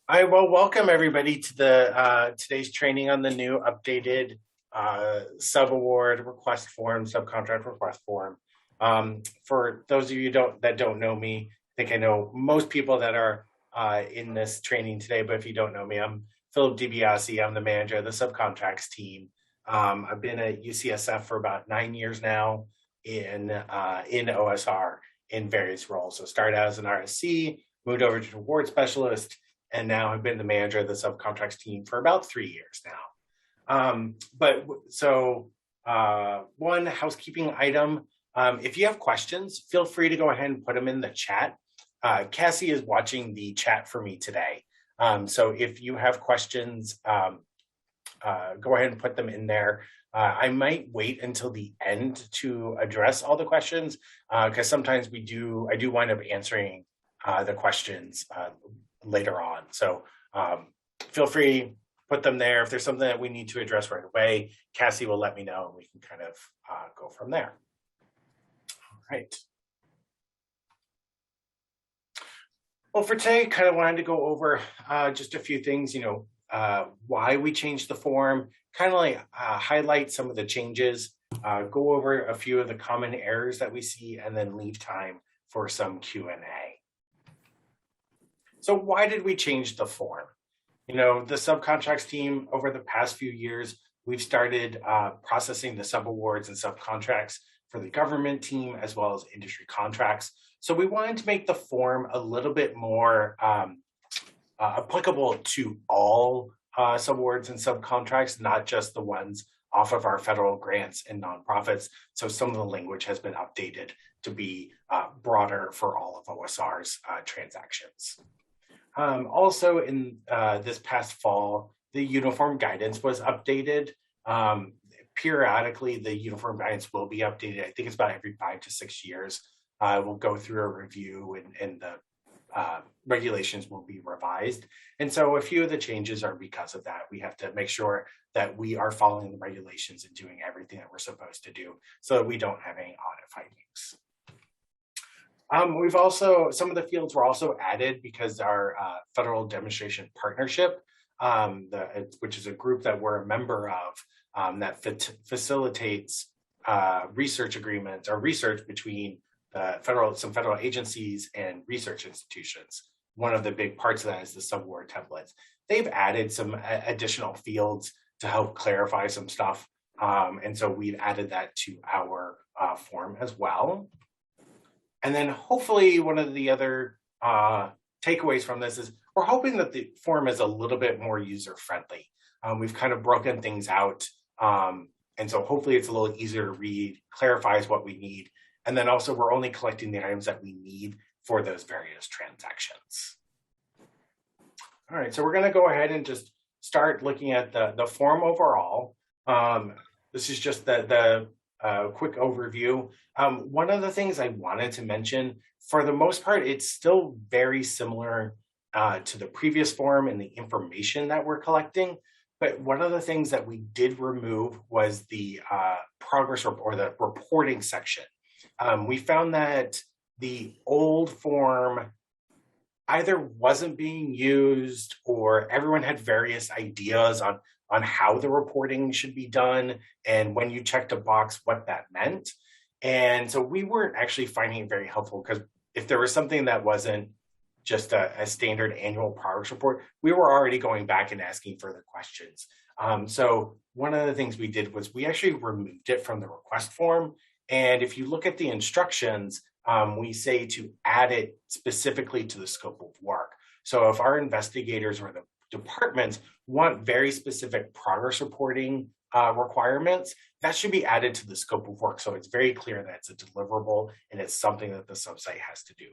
I will welcome everybody to the today's training on the new updated subaward request form, subcontract request form. For those of you that don't know me, I think I know most people that are in this training today. But if you don't know me, I'm Philip DiBiase. I'm the manager of the subcontracts team. I've been at UCSF for about 9 years now in OSR in various roles. So started out as an RSC, moved over to award specialist, and now I've been the manager of the subcontracts team for about 3 years now. One housekeeping item: if you have questions, feel free to go ahead and put them in the chat. Cassie is watching the chat for me today, so if you have questions, go ahead and put them in there. I might wait until the end to address all the questions because sometimes I do wind up answering the questions later on. So feel free, put them there. If there's something that we need to address right away, Cassie will let me know and we can kind of go from there. All right. Well, for today, kind of wanted to go over just a few things, why we changed the form, kind of like highlight some of the changes, go over a few of the common errors that we see, and then leave time for some Q&A. So why did we change the form? The subcontracts team over the past few years, we've started processing the subawards and subcontracts for the government team as well as industry contracts. So we wanted to make the form a little bit more applicable to all subawards and subcontracts, not just the ones off of our federal grants and nonprofits. So some of the language has been updated to be broader for all of OSR's transactions. Also in this past fall, the uniform guidance was updated. Periodically, the uniform guidance will be updated. I think it's about every 5 to 6 years. We'll go through a review and the regulations will be revised. And so a few of the changes are because of that. We have to make sure that we are following the regulations and doing everything that we're supposed to do so that we don't have any audit findings. We've also, some of the fields were also added because our federal demonstration partnership, which is a group that we're a member of, that facilitates research agreements or research between some federal agencies and research institutions. One of the big parts of that is the subaward templates. They've added some additional fields to help clarify some stuff. And so we've added that to our form as well. And then hopefully one of the other takeaways from this is we're hoping that the form is a little bit more user-friendly. We've kind of broken things out. And so hopefully it's a little easier to read, clarifies what we need. And then also we're only collecting the items that we need for those various transactions. All right, so we're gonna go ahead and just start looking at the form overall. This is just the quick overview. One of the things I wanted to mention, for the most part, it's still very similar to the previous form and the information that we're collecting. But one of the things that we did remove was the progress report, or the reporting section. We found that the old form either wasn't being used or everyone had various ideas on how the reporting should be done and when you checked a box, what that meant. And so we weren't actually finding it very helpful because if there was something that wasn't just a standard annual progress report, we were already going back and asking further questions. So one of the things we did was we actually removed it from the request form. And if you look at the instructions, we say to add it specifically to the scope of work. So if our investigators or the departments want very specific progress reporting requirements, that should be added to the scope of work. So it's very clear that it's a deliverable and it's something that the subsite has to do.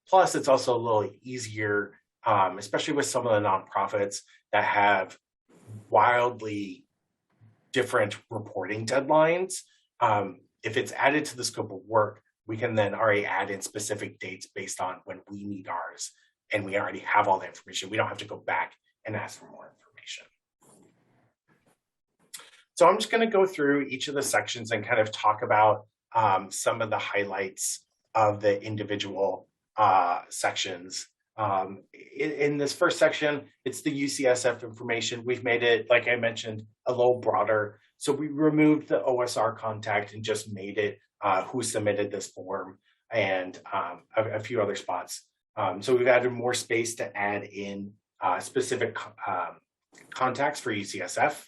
Plus, it's also a little easier, especially with some of the nonprofits that have wildly different reporting deadlines. If it's added to the scope of work, we can then already add in specific dates based on when we need ours, and we already have all the information. We don't have to go back and ask for more information. So I'm just going to go through each of the sections and kind of talk about some of the highlights of the individual sections In this first section, it's the UCSF information. We've made it, like I mentioned, a little broader. So we removed the OSR contact and just made it who submitted this form and a few other spots. So we've added more space to add in specific contacts for UCSF.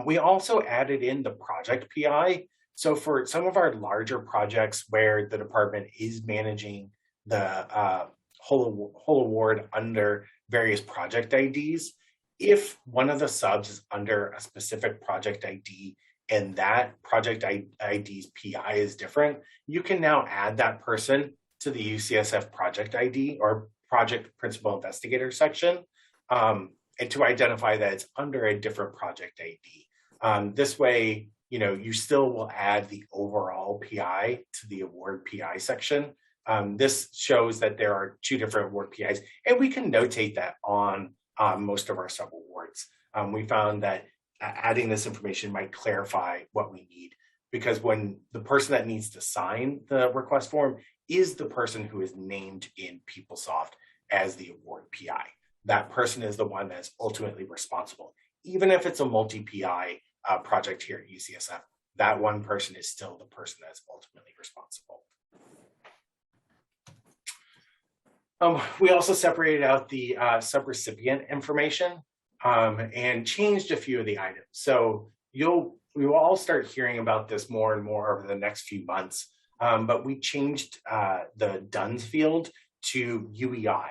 We also added in the project PI. So for some of our larger projects where the department is managing the whole award under various project IDs, if one of the subs is under a specific project ID and that project ID's PI is different, you can now add that person to the UCSF project ID or project principal investigator section and to identify that it's under a different project ID. This way, you still will add the overall PI to the award PI section. This shows that there are two different award PIs, and we can notate that on most of our sub-awards. We found that adding this information might clarify what we need, because when the person that needs to sign the request form is the person who is named in PeopleSoft as the award PI. That person is the one that's ultimately responsible. Even if it's a multi-PI project here at UCSF, that one person is still the person that's ultimately responsible. We also separated out the subrecipient information and changed a few of the items. So we will all start hearing about this more and more over the next few months, but we changed the DUNS field to UEI.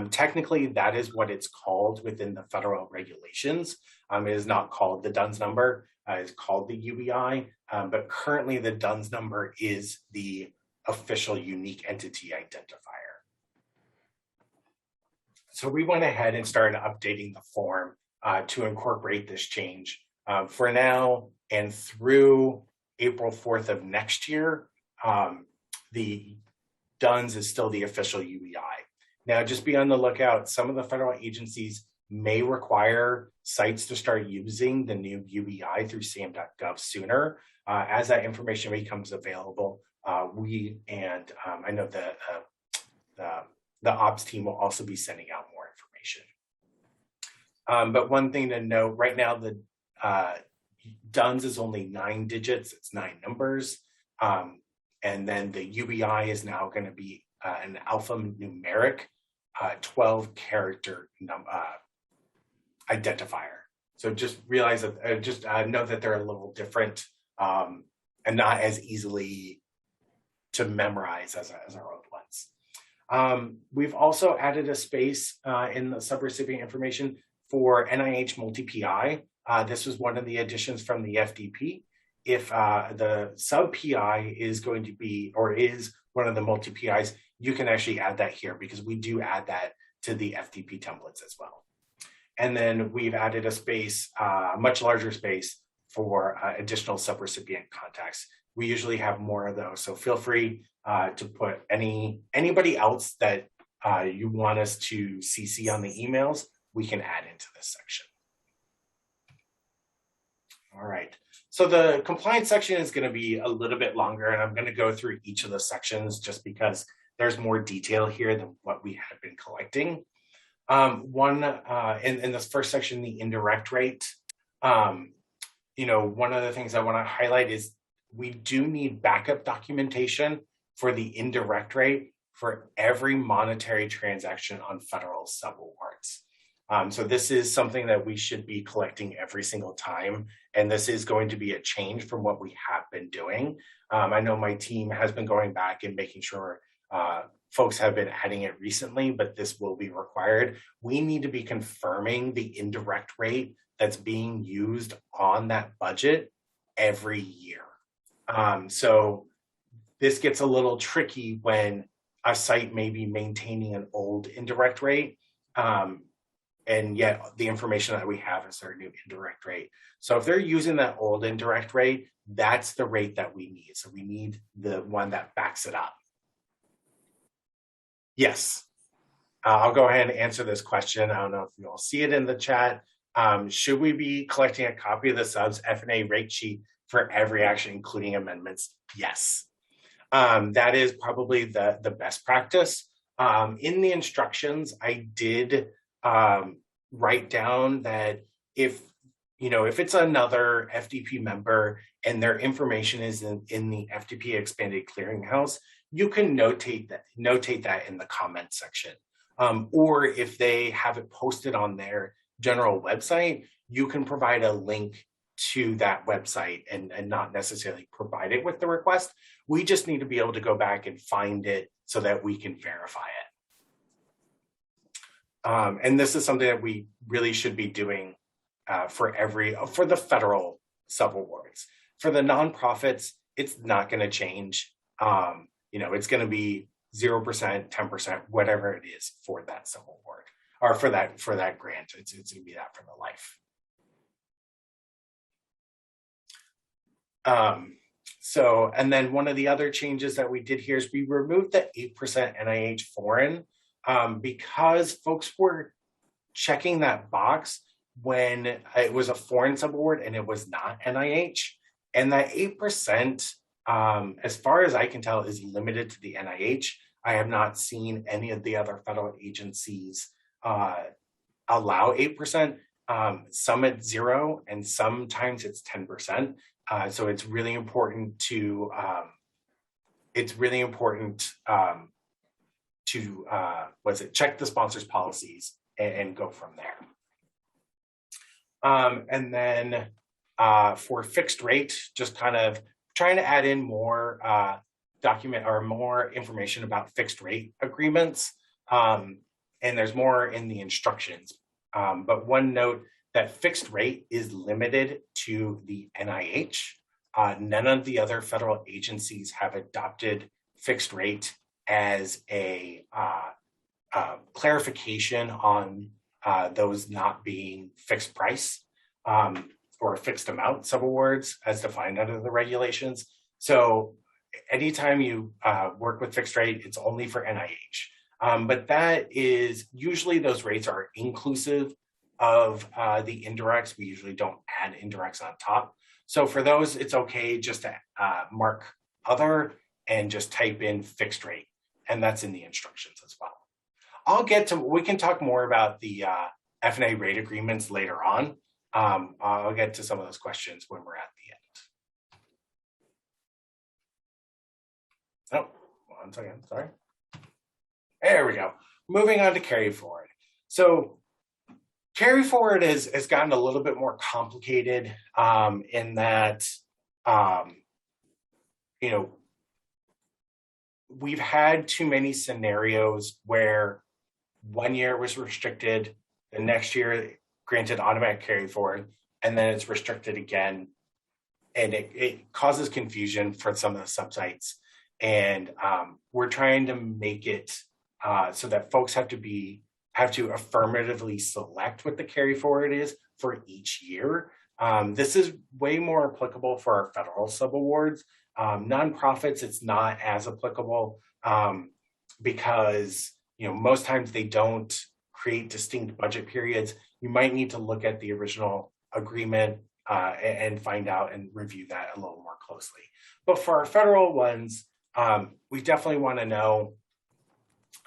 Technically, that is what it's called within the federal regulations. It is not called the DUNS number, it's called the UEI, but currently the DUNS number is the official unique entity identifier. So we went ahead and started updating the form to incorporate this change. For now and through April 4th of next year, the DUNS is still the official UEI. Now, just be on the lookout. Some of the federal agencies may require sites to start using the new UEI through SAM.gov sooner. As that information becomes available, I know the ops team will also be sending out more information. But one thing to note, right now, the DUNS is only 9 digits, it's 9 numbers. And then the UEI is now going to be an alphanumeric 12-character identifier. So just realize that, know that they're a little different and not as easily to memorize as our old ones. We've also added a space in the subrecipient information for NIH multi-PI. This was one of the additions from the FDP. If the sub-PI is going to be, or is one of the multi-PIs, you can actually add that here because we do add that to the FDP templates as well. And then we've added a space, a much larger space for additional subrecipient contacts. We usually have more of those, so feel free to put anybody else that you want us to CC on the emails, we can add into this section. All right, so the compliance section is going to be a little bit longer, and I'm going to go through each of the sections just because there's more detail here than what we have been collecting. In this first section, the indirect rate, one of the things I want to highlight is we do need backup documentation for the indirect rate for every monetary transaction on federal subawards. So this is something that we should be collecting every single time, and this is going to be a change from what we have been doing. I know my team has been going back and making sure folks have been adding it recently, but this will be required. We need to be confirming the indirect rate that's being used on that budget every year. So this gets a little tricky when a site may be maintaining an old indirect rate, and yet the information that we have is their new indirect rate. So if they're using that old indirect rate, that's the rate that we need. So we need the one that backs it up. Yes, I'll go ahead and answer this question. I don't know if you all see it in the chat. Should we be collecting a copy of the subs F&A rate sheet for every action, including amendments? Yes. That is probably the best practice. In the instructions, I did write down that if it's another FDP member and their information is in the FDP expanded clearinghouse, you can notate that in the comment section. Or if they have it posted on their general website, you can provide a link to that website and not necessarily provide it with the request. We just need to be able to go back and find it so that we can verify it. And this is something that we really should be doing for the federal subawards. For the nonprofits, it's not going to change. It's going to be 0%, 10%, whatever it is for that subaward or for that grant. It's going to be that for the life. And then one of the other changes that we did here is we removed the 8% NIH foreign because folks were checking that box when it was a foreign subaward and it was not NIH. And that 8%, as far as I can tell, is limited to the NIH. I have not seen any of the other federal agencies allow 8%. Some at 0%, and sometimes it's 10%. So it's really important to check the sponsor's policies and go from there. And then for fixed rate, just kind of trying to add in more more information about fixed rate agreements. And there's more in the instructions. But one note that fixed rate is limited to the NIH. None of the other federal agencies have adopted fixed rate as a clarification on those not being fixed price or fixed amount subawards as defined under the regulations. So anytime you work with fixed rate, it's only for NIH. But that is usually those rates are inclusive of the indirects. We usually don't add indirects on top. So for those, it's okay just to mark other and just type in fixed rate. And that's in the instructions as well. We can talk more about the F&A rate agreements later on. I'll get to some of those questions when we're at the end. Oh, 1 second, sorry. There we go. Moving on to carry forward. So carry forward has gotten a little bit more complicated in that, we've had too many scenarios where 1 year was restricted, the next year granted automatic carry forward, and then it's restricted again. And it causes confusion for some of the subsites. And we're trying to make it so that folks have to affirmatively select what the carry forward is for each year. This is way more applicable for our federal subawards. Nonprofits, it's not as applicable because most times they don't create distinct budget periods. You might need to look at the original agreement and find out and review that a little more closely. But for our federal ones, we definitely want to know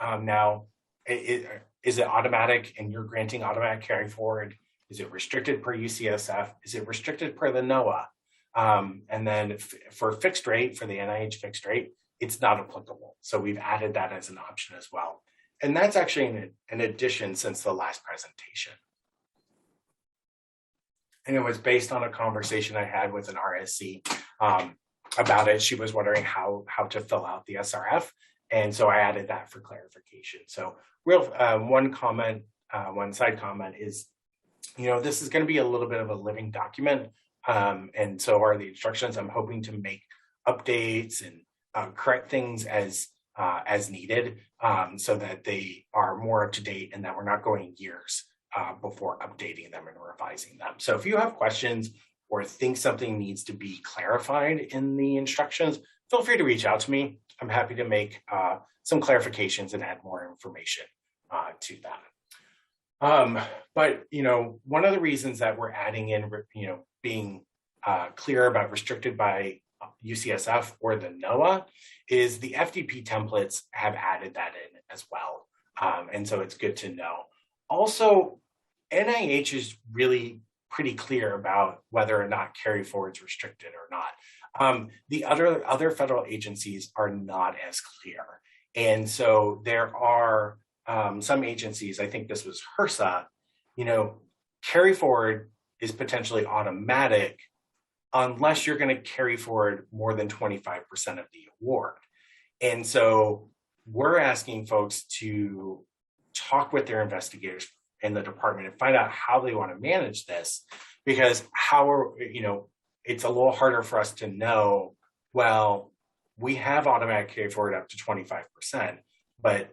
now, is it automatic and you're granting automatic carry forward? Is it restricted per UCSF? Is it restricted per the NOAA? And then for fixed rate, for the NIH fixed rate, it's not applicable. So we've added that as an option as well. And that's actually an addition since the last presentation. And it was based on a conversation I had with an RSC about it. She was wondering how to fill out the SRF. And so I added that for clarification. So one side comment is, this is going to be a little bit of a living document. And so are the instructions. I'm hoping to make updates and correct things as needed so that they are more up to date and that we're not going years before updating them and revising them. So if you have questions or think something needs to be clarified in the instructions, feel free to reach out to me. I'm happy to make some clarifications and add more information to that. But, one of the reasons that we're adding in, being clear about restricted by UCSF or the NOAA is the FDP templates have added that in as well. And so it's good to know. Also, NIH is really pretty clear about whether or not carry forward is restricted or not. The other federal agencies are not as clear. And so there are some agencies, I think this was HRSA, carry forward is potentially automatic unless you're going to carry forward more than 25% of the award. And so we're asking folks to talk with their investigators in the department and find out how they want to manage this, because it's a little harder for us to know, well, we have automatic carry forward up to 25%, but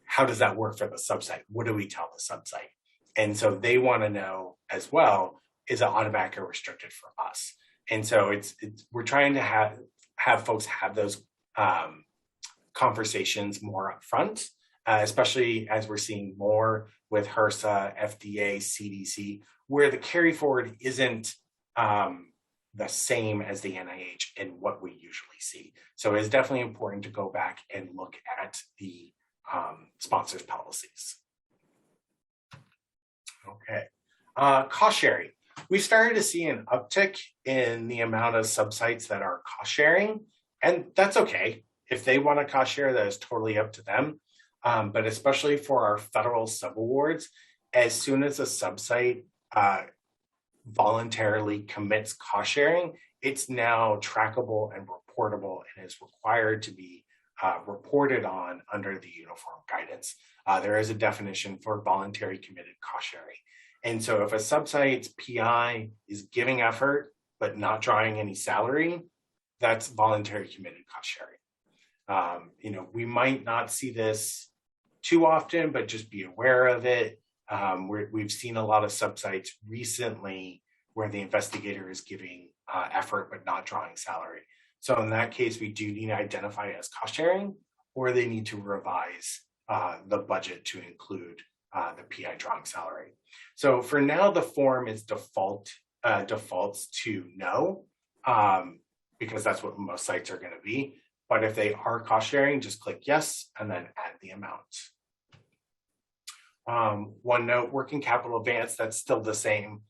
how does that work for the subsite? What do we tell the subsite? And so they want to know as well, is it automatic or restricted for us? And so we're trying to have folks have those conversations more upfront, especially as we're seeing more with HRSA, FDA, CDC, where the carry forward isn't the same as the NIH and what we usually see. So it's definitely important to go back and look at the sponsors' policies. Okay, cost sharing. We started to see an uptick in the amount of subsites that are cost sharing, and that's okay. If they want to cost share, that is totally up to them. But especially for our federal subawards, as soon as a subsite voluntarily commits cost sharing, it's now trackable and reportable and is required to be reported on under the uniform guidance. There is a definition for voluntary committed cost sharing. And so if a subsite's PI is giving effort but not drawing any salary, that's voluntary committed cost sharing. We might not see this too often, but just be aware of it. We've seen a lot of subsites recently where the investigator is giving effort but not drawing salary. So in that case, we do need to identify it as cost sharing, or they need to revise the budget to include the PI drawing salary. So for now, the form is defaults to no, because that's what most sites are going to be. But if they are cost sharing, just click yes and then add the amount. One note, working capital advance, that's still the same.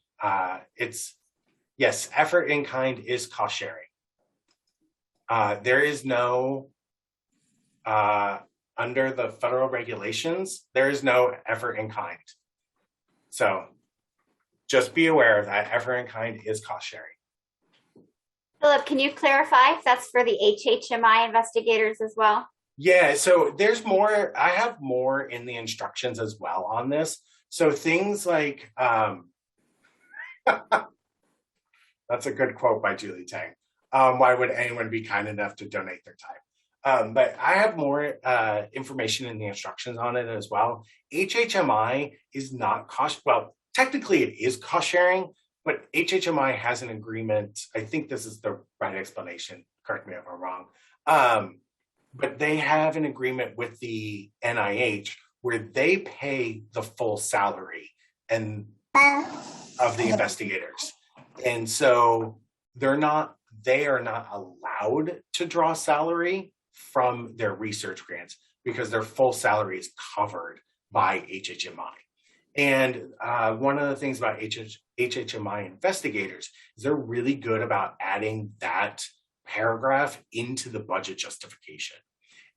Yes, effort in kind is cost sharing. There is no, under the federal regulations, there is no effort in kind. So just be aware of that. Effort in kind is cost sharing. Philip, can you clarify if that's for the HHMI investigators as well? Yeah, so there's more. I have more in the instructions as well on this. So things like, that's a good quote by Julie Tang. Why would anyone be kind enough to donate their time? But I have more information in the instructions on it as well. HHMI is not technically it is cost sharing, but HHMI has an agreement. I think this is the right explanation. Correct me if I'm wrong. But they have an agreement with the NIH where they pay the full salary of the investigators. And so they are not allowed to draw salary from their research grants because their full salary is covered by HHMI. And one of the things about HHMI investigators is they're really good about adding that paragraph into the budget justification.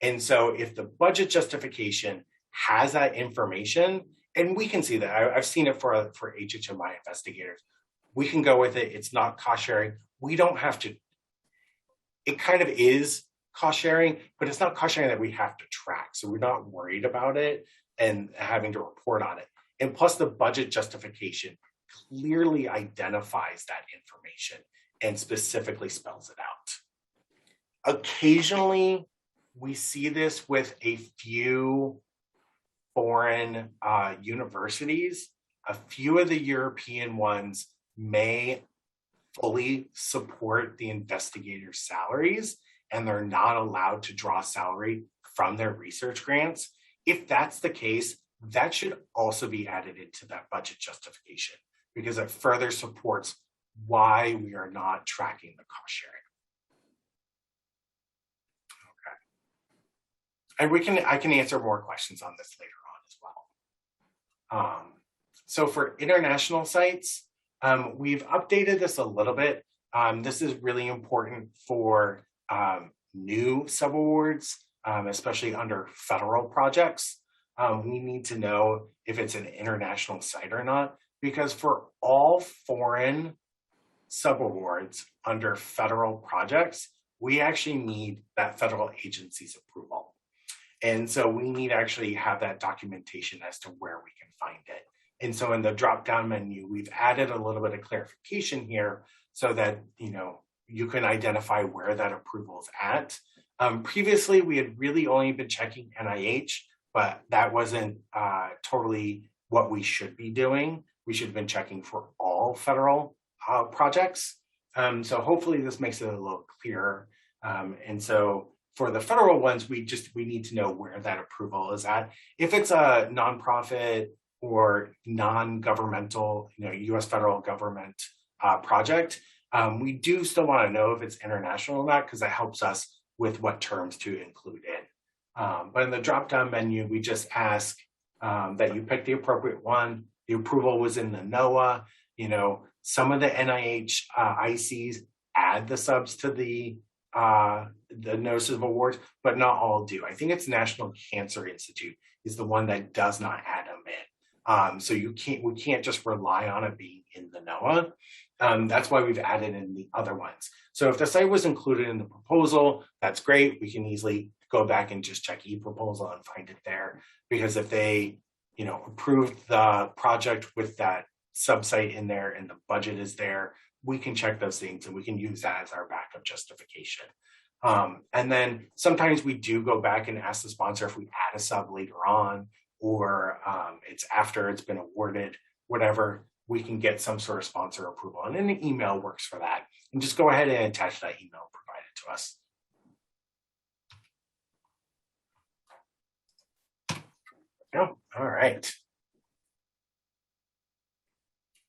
And so if the budget justification has that information, and we can see that, I've seen it for HHMI investigators, we can go with it. It's not cost sharing. We don't have to, it kind of is cost sharing, but it's not cost sharing that we have to track. So we're not worried about it and having to report on it. And plus the budget justification clearly identifies that information and specifically spells it out. Occasionally, we see this with a few foreign universities. A few of the European ones may fully support the investigators' salaries, and they're not allowed to draw salary from their research grants. If that's the case, that should also be added into that budget justification because it further supports why we are not tracking the cost sharing. And I can answer more questions on this later on as well. So for international sites, we've updated this a little bit. This is really important for new subawards, especially under federal projects. We need to know if it's an international site or not, because for all foreign subawards under federal projects, we actually need that federal agency's approval. And so we need to actually have that documentation as to where we can find it. And so in the drop-down menu, we've added a little bit of clarification here so that, you can identify where that approval is at. Previously, we had really only been checking NIH, but that wasn't totally what we should be doing. We should have been checking for all federal projects. So hopefully this makes it a little clearer. And so for the federal ones, we need to know where that approval is at. If it's a nonprofit or non-governmental, U.S. federal government project, we do still want to know if it's international or not, because that helps us with what terms to include in. But in the drop-down menu, we just ask that you pick the appropriate one. The approval was in the NOAA. Some of the NIH ICs add the subs to the notices of awards, but not all do. I think it's National Cancer Institute is the one that does not add them in. So we can't just rely on it being in the NOAA. That's why we've added in the other ones. So if the site was included in the proposal, that's great. We can easily go back and just check e-proposal and find it there. Because if they, approved the project with that subsite in there and the budget is there, we can check those things and we can use that as our backup justification. And then sometimes we do go back and ask the sponsor if we add a sub later on, or it's after it's been awarded, whatever, we can get some sort of sponsor approval. And an email works for that. And just go ahead and attach that email provided to us. Oh, all right.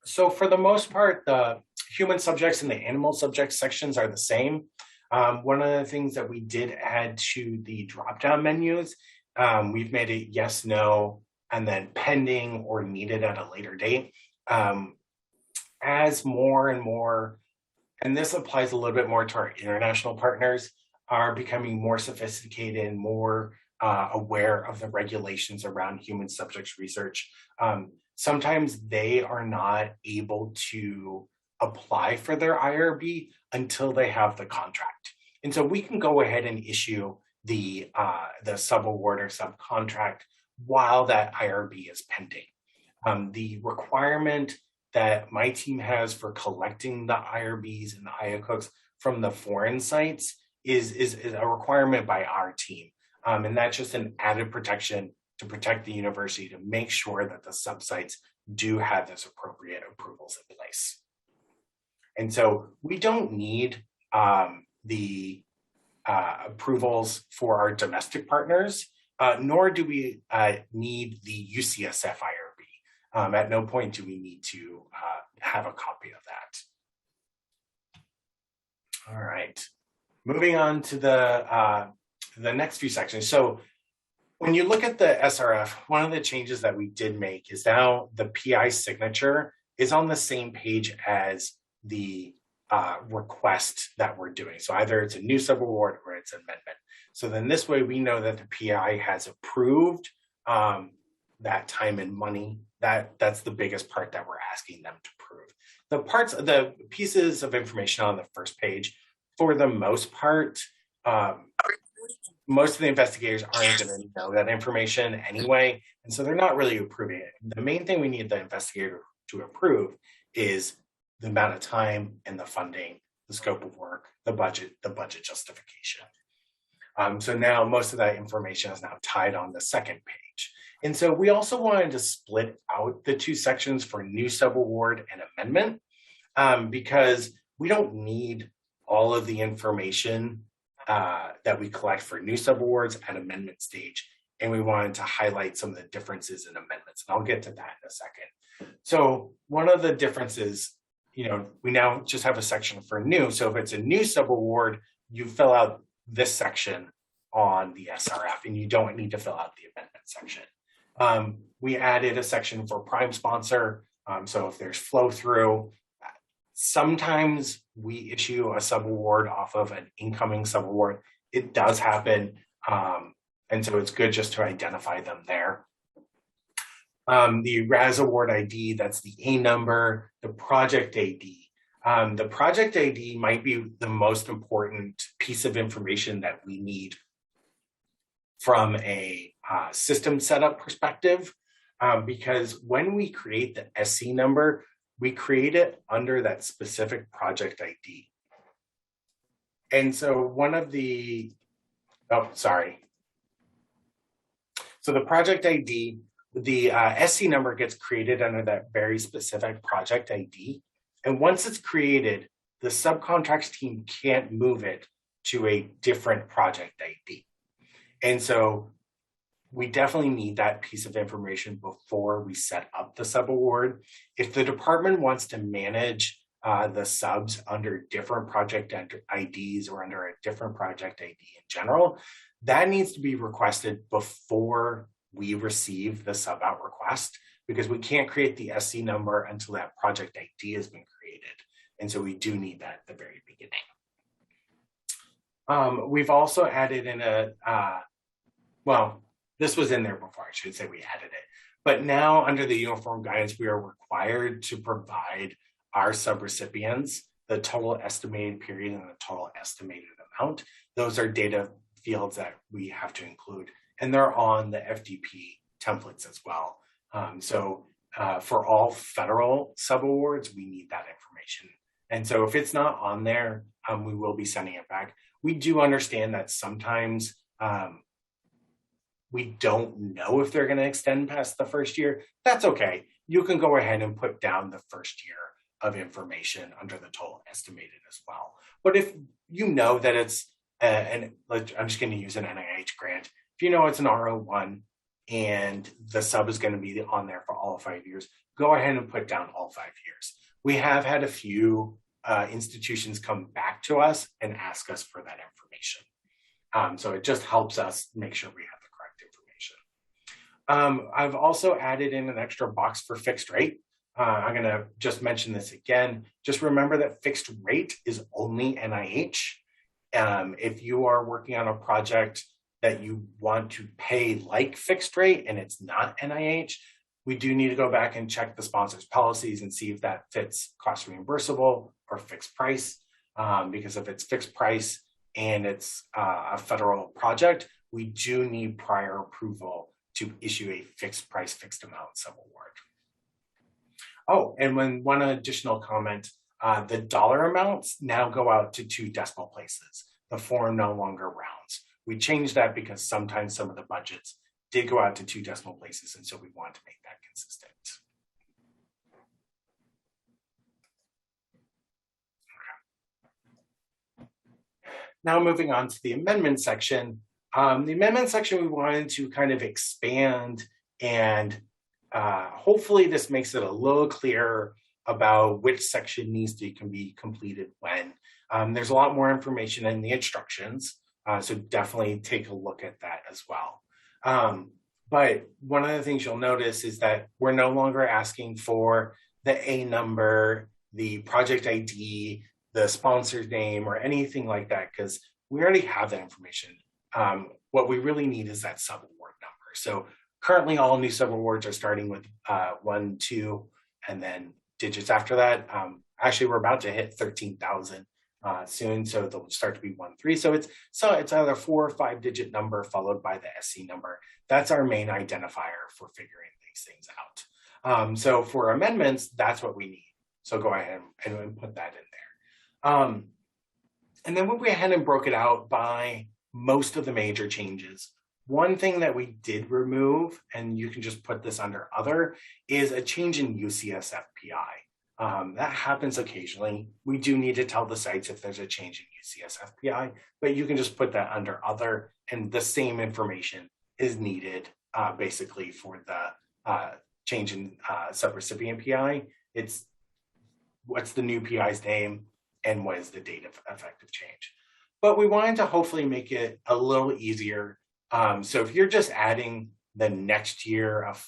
So for the most part, the human subjects and the animal subjects sections are the same. One of the things that we did add to the drop-down menus, we've made it yes, no, and then pending or needed at a later date. As more and more, and this applies a little bit more to our international partners, are becoming more sophisticated and more aware of the regulations around human subjects research. Sometimes they are not able to apply for their IRB until they have the contract. And so we can go ahead and issue the subaward or subcontract while that IRB is pending. The requirement that my team has for collecting the IRBs and the IACUCs from the foreign sites is a requirement by our team. And that's just an added protection to protect the university to make sure that the subsites do have those appropriate approvals in place. And so we don't need the approvals for our domestic partners, nor do we need the UCSF IRB. At no point do we need to have a copy of that. All right, moving on to the next few sections. So when you look at the SRF, one of the changes that we did make is now the PI signature is on the same page as the request that we're doing. So either it's a new subaward or it's an amendment. So then this way we know that the PI has approved that time and money. That's the biggest part that we're asking them to prove. The pieces of information on the first page, for the most part, most of the investigators aren't going to know that information anyway, and so they're not really approving it. The main thing we need the investigator to approve is the amount of time and the funding, the scope of work, the budget justification. So now most of that information is now tied on the second page. And so we also wanted to split out the two sections for new subaward and amendment, because we don't need all of the information that we collect for new subawards at amendment stage. And we wanted to highlight some of the differences in amendments. And I'll get to that in a second. So one of the differences, we now just have a section for new. So if it's a new subaward, you fill out this section on the SRF, and you don't need to fill out the amendment section. We added a section for prime sponsor. So if there's flow through, sometimes we issue a subaward off of an incoming subaward. It does happen. And so it's good just to identify them there. The RAS award ID, that's the A number, the project ID. The project ID might be the most important piece of information that we need from a system setup perspective, because when we create the SC number, we create it under that specific project ID. And so one of the, So the project ID, the SC number gets created under that very specific project ID. And once it's created, the subcontracts team can't move it to a different project ID. And so we definitely need that piece of information before we set up the subaward. If the department wants to manage the subs under different project IDs or under a different project ID in general, that needs to be requested before we receive the sub out request, because we can't create the SC number until that project ID has been created. And so we do need that at the very beginning. We've also added in well, this was in there before, I should say we added it. But now under the uniform guidance, we are required to provide our subrecipients the total estimated period and the total estimated amount. Those are data fields that we have to include, and they're on the FDP templates as well. For all federal subawards, we need that information. And so if it's not on there, we will be sending it back. We do understand that sometimes we don't know if they're going to extend past the first year. That's okay. You can go ahead and put down the first year of information under the total estimated as well. But if you know that it's, I'm just going to use an NIH grant. If you know it's an R01 and the sub is going to be on there for all 5 years, go ahead and put down all 5 years. We have had a few institutions come back to us and ask us for that information. So it just helps us make sure we have the correct information. I've also added in an extra box for fixed rate. I'm going to just mention this again. Just remember that fixed rate is only NIH. If you are working on a project that you want to pay like fixed rate and it's not NIH, we do need to go back and check the sponsor's policies and see if that fits cost reimbursable or fixed price. Because if it's fixed price and it's a federal project, we do need prior approval to issue a fixed price, fixed amount subaward. Oh, and one additional comment, the dollar amounts now go out to 2 decimal places. The form no longer rounds. We changed that because sometimes some of the budgets did go out to 2 decimal places, and so we want to make that consistent. Okay. Now moving on to the amendment section. The amendment section, we wanted to kind of expand, and hopefully this makes it a little clearer about which section needs to be completed when. There's a lot more information in the instructions, so definitely take a look at that as well. But one of the things you'll notice is that we're no longer asking for the A number, the project ID, the sponsor's name, or anything like that, because we already have that information. What we really need is that subaward number. So currently all new subawards are starting with 1, 2, and then digits after that. Actually, we're about to hit 13,000 soon, so they'll start to be 1, 3. So it's either 4 or 5 digit number followed by the SC number. That's our main identifier for figuring these things out. So for amendments, that's what we need. So go ahead and put that in there. And then we went ahead and broke it out by most of the major changes. One thing that we did remove, and you can just put this under other, is a change in UCS FPI. That happens occasionally. We do need to tell the sites if there's a change in UCS FPI, but you can just put that under other, and the same information is needed basically for the change in subrecipient PI. It's what's the new PI's name and what is the date of effective change. but we wanted to hopefully make it a little easier. So if you're just adding the next year of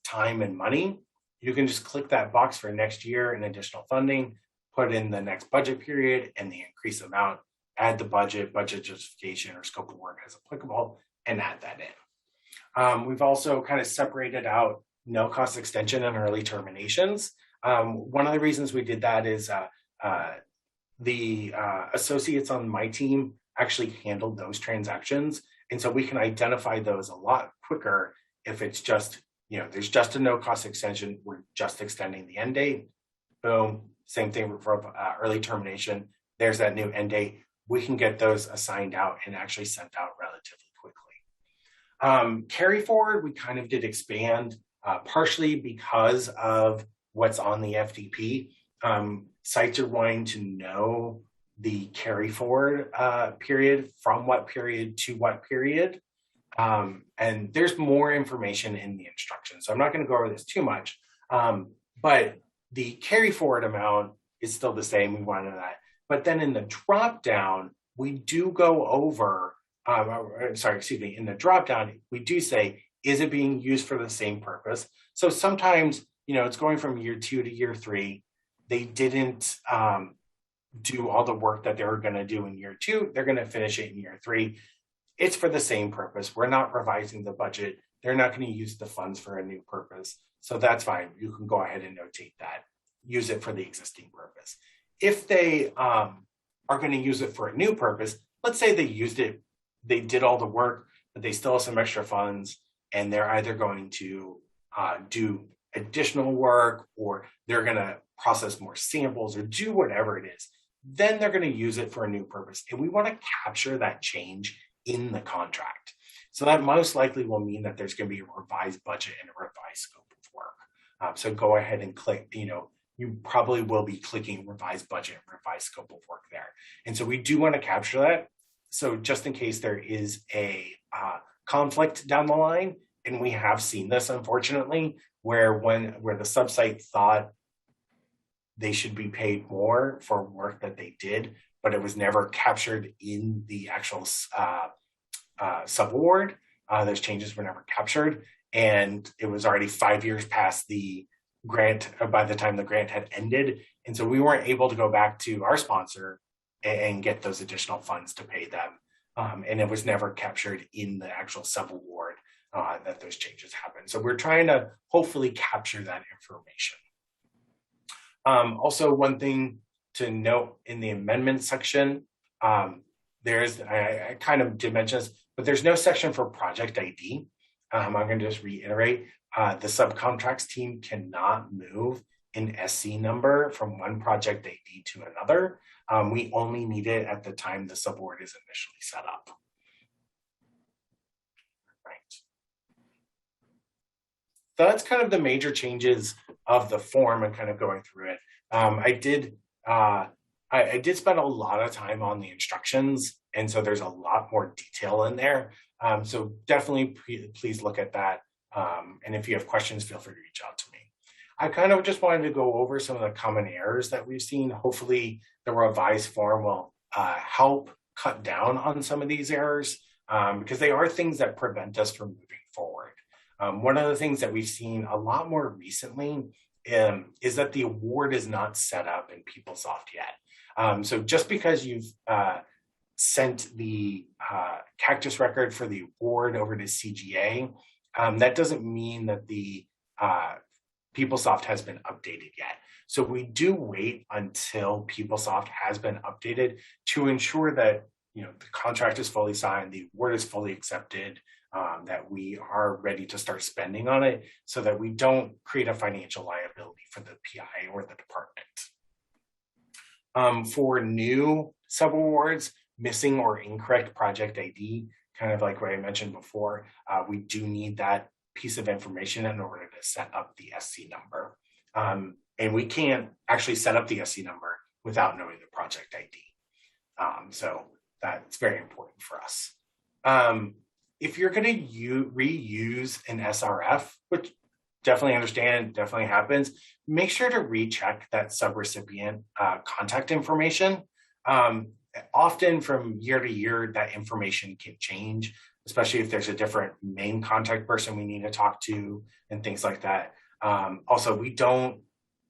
time and money, you can just click that box for next year and additional funding, put in the next budget period and the increased amount, add the budget justification or scope of work as applicable, and add that in. We've also kind of separated out no cost extension and early terminations. One of the reasons we did that is the associates on my team actually handled those transactions. And so we can identify those a lot quicker if it's just, there's just a no cost extension, we're just extending the end date. Boom, same thing for early termination. There's that new end date. We can get those assigned out and actually sent out relatively quickly. Carry forward, we kind of did expand, partially because of what's on the FDP. Sites are wanting to know the carry forward period, from what period to what period. And there's more information in the instructions. So I'm not going to go over this too much, but the carry forward amount is still the same. We want to know that. But then in the drop down, we do go over, in the drop down, we do say, is it being used for the same purpose? So sometimes, it's going from year 2 to year 3. They didn't do all the work that they were going to do in year 2. They're going to finish it in year 3. It's for the same purpose. We're not revising the budget. They're not going to use the funds for a new purpose. So that's fine. You can go ahead and notate that. Use it for the existing purpose. If they are going to use it for a new purpose, let's say they used it, they did all the work, but they still have some extra funds, and they're either going to do additional work, or they're going to process more samples, or do whatever it is, then they're going to use it for a new purpose. And we want to capture that change in the contract. So that most likely will mean that there's going to be a revised budget and a revised scope of work. So go ahead and click, you probably will be clicking revised budget and revised scope of work there. And so we do want to capture that. So just in case there is a conflict down the line, and we have seen this, unfortunately, where the subsite thought they should be paid more for work that they did, but it was never captured in the actual subaward. Those changes were never captured, and it was already 5 years past the grant by the time the grant had ended. And so we weren't able to go back to our sponsor and get those additional funds to pay them. And it was never captured in the actual subaward that those changes happened. So we're trying to hopefully capture that information. Also, one thing to note in the amendment section, I kind of did mention this, but there's no section for project ID. I'm going to just reiterate, the subcontracts team cannot move an SC number from one project ID to another. We only need it at the time the subaward is initially set up. Right. So that's kind of the major changes of the form and kind of going through it. I did spend a lot of time on the instructions, and so there's a lot more detail in there. So definitely please look at that. And if you have questions, feel free to reach out to me. I kind of just wanted to go over some of the common errors that we've seen. Hopefully the revised form will help cut down on some of these errors, because they are things that prevent us from moving forward. One of the things that we've seen a lot more recently is that the award is not set up in PeopleSoft yet. So just because you've sent the cactus record for the award over to CGA, that doesn't mean that the PeopleSoft has been updated yet. So we do wait until PeopleSoft has been updated to ensure that the contract is fully signed, the award is fully accepted, that we are ready to start spending on it, so that we don't create a financial liability for the PI or the department. For new subawards, missing or incorrect project ID, kind of like what I mentioned before, we do need that piece of information in order to set up the SC number. And we can't actually set up the SC number without knowing the project ID. So that's very important for us. If you're going to reuse an SRF, which definitely understand, definitely happens, make sure to recheck that subrecipient contact information. often from year to year, that information can change, especially if there's a different main contact person we need to talk to and things like that. Also, we don't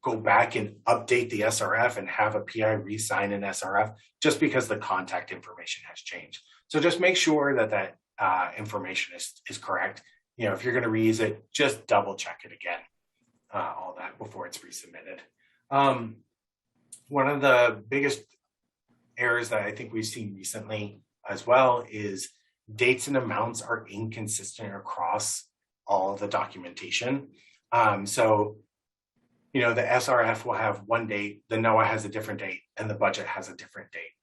go back and update the SRF and have a PI re-sign an SRF just because the contact information has changed. So just make sure that that information is correct. You know, if you're going to reuse it, just double check it again, all that before it's resubmitted. One of the biggest errors that I think we've seen recently as well is dates and amounts are inconsistent across all of the documentation. So, you know, the SRF will have one date, the NOAA has a different date, and the budget has a different date.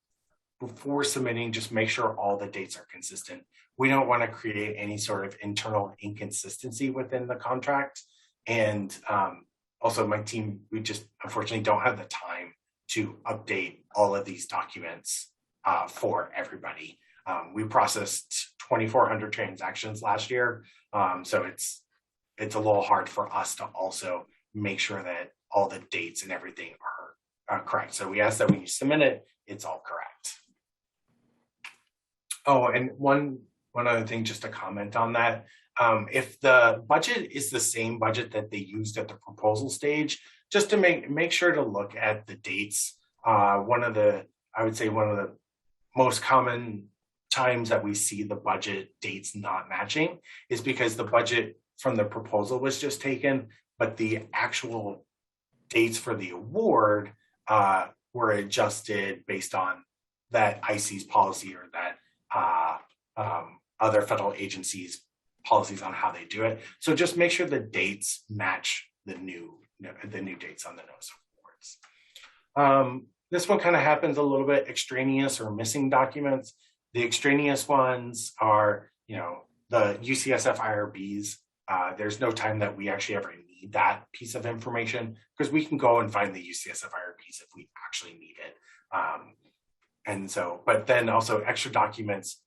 Before submitting, just make sure all the dates are consistent. We don't want to create any sort of internal inconsistency within the contract. And also my team, we just unfortunately don't have the time to update all of these documents for everybody. We processed 2,400 transactions last year. So it's a little hard for us to also make sure that all the dates and everything are correct. So we ask that when you submit it, it's all correct. Oh, and one other thing, just to comment on that. If the budget is the same budget that they used at the proposal stage, just to make sure to look at the dates. I would say one of the most common times that we see the budget dates not matching is because the budget from the proposal was just taken, but the actual dates for the award were adjusted based on that IC's policy or that other federal agencies' policies on how they do it. So just make sure the dates match the new dates on the notice of awards. This one kind of happens a little bit extraneous or missing documents. The extraneous ones are, you know, the UCSF IRBs. There's no time that we actually ever need that piece of information because we can go and find the UCSF IRBs if we actually need it. And so, but then also extra documents,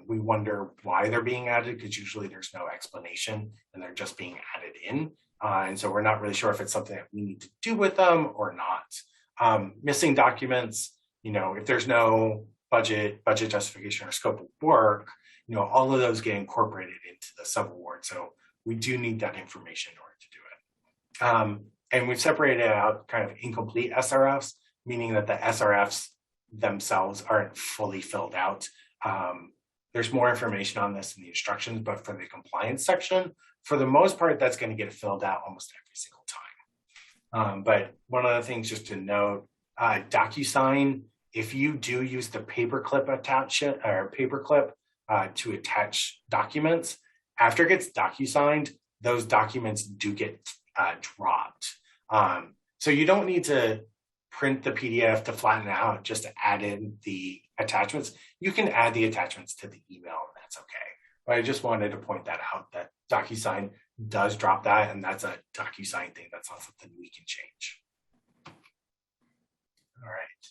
we wonder why they're being added because usually there's no explanation and they're just being added in. And so we're not really sure if it's something that we need to do with them or not. Missing documents, you know, if there's no budget justification or scope of work, you know, all of those get incorporated into the subaward. So we do need that information in order to do it. And we've separated out kind of incomplete SRFs, meaning that the SRFs themselves aren't fully filled out. There's more information on this in the instructions, but for the compliance section, for the most part, that's going to get filled out almost every single time. But one of the things just to note, DocuSign, if you do use the paperclip attachment or paperclip to attach documents, after it gets DocuSigned, those documents do get dropped. So you don't need to print the PDF to flatten it out just to add in the attachments. You can add the attachments to the email and that's okay. But I just wanted to point that out that DocuSign does drop that and that's a DocuSign thing. That's not something we can change. All right.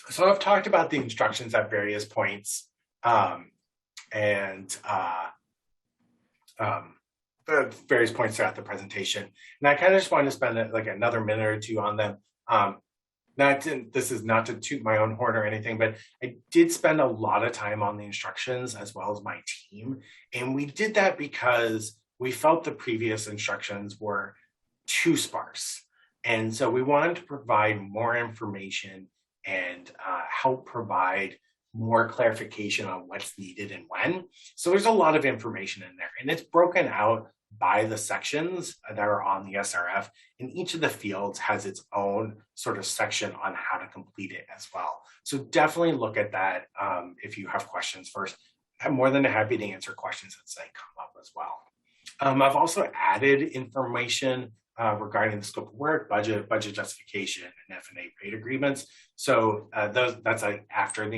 So I've talked about the instructions at various points various points throughout the presentation. And I kind of just wanted to spend like another minute or two on them. This is not to toot my own horn or anything, but I did spend a lot of time on the instructions as well as my team. And we did that because we felt the previous instructions were too sparse. And so we wanted to provide more information and help provide more clarification on what's needed and when. So there's a lot of information in there and it's broken out by the sections that are on the SRF, and each of the fields has its own sort of section on how to complete it as well. So definitely look at that if you have questions first. I'm more than happy to answer questions as they come up as well. I've also added information regarding the scope of work, budget justification, and F&A paid agreements. So that's like after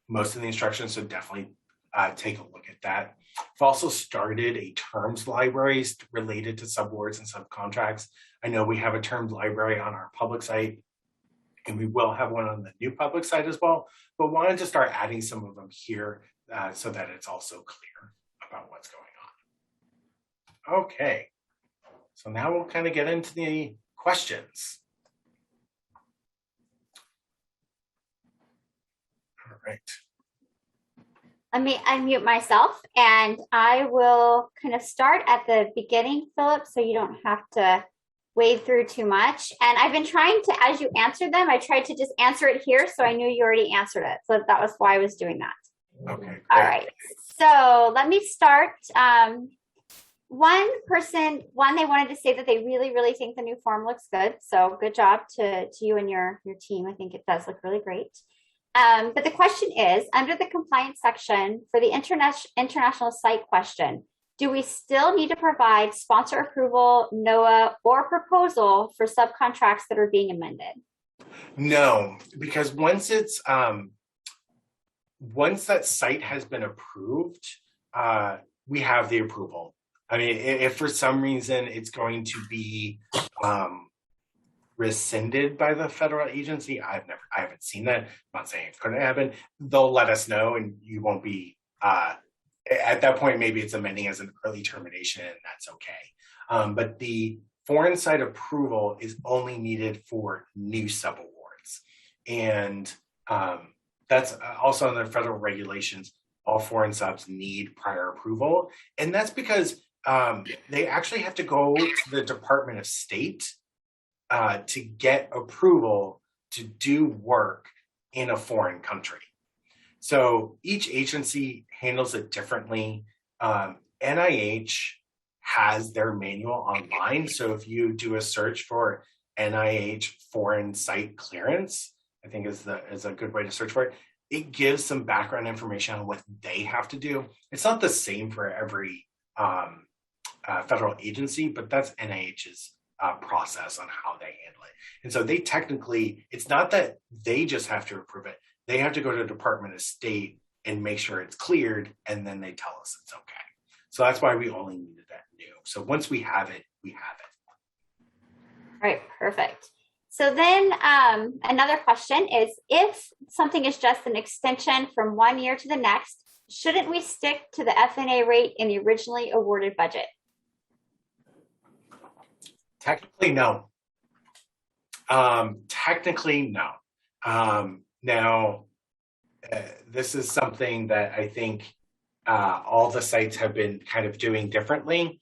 most of the instructions, so definitely take a look at that. I've also started a terms library related to subawards and subcontracts. I know we have a terms library on our public site, and we will have one on the new public site as well, but wanted to start adding some of them here so that it's also clear about what's going on. Okay, so now we'll kind of get into the questions. right. Let me unmute myself and I will kind of start at the beginning, Philip, so you don't have to wade through too much. And I've been trying to, as you answered them, I tried to just answer it here. So I knew you already answered it. So that was why I was doing that. Okay. Great. All right. So let me start. One, they wanted to say that they really, really think the new form looks good. So good job to you and your team. I think it does look really great. But the question is, under the compliance section for the international site question, do we still need to provide sponsor approval, NOAA, or proposal for subcontracts that are being amended? No, because once that site has been approved, we have the approval. I mean, if for some reason it's going to be rescinded by the federal agency, I haven't seen that. I'm not saying it couldn't happen. They'll let us know, and you won't be at that point. Maybe it's amending as an early termination, and that's okay. But the foreign site approval is only needed for new subawards, and that's also in the federal regulations. All foreign subs need prior approval, and that's because they actually have to go to the Department of State to get approval to do work in a foreign country. So each agency handles it differently. NIH has their manual online. So if you do a search for NIH foreign site clearance, I think is a good way to search for it. It gives some background information on what they have to do. It's not the same for every federal agency, but that's NIH's process on how they handle it. And so they technically, it's not that they just have to approve it. They have to go to the Department of State and make sure it's cleared, and then they tell us it's okay. So that's why we only needed that new. So once we have it, we have it. All right, perfect. So then another question is, if something is just an extension from 1 year to the next, shouldn't we stick to the FNA rate in the originally awarded budget? Technically, no. Technically, no. Now, this is something that I think all the sites have been kind of doing differently.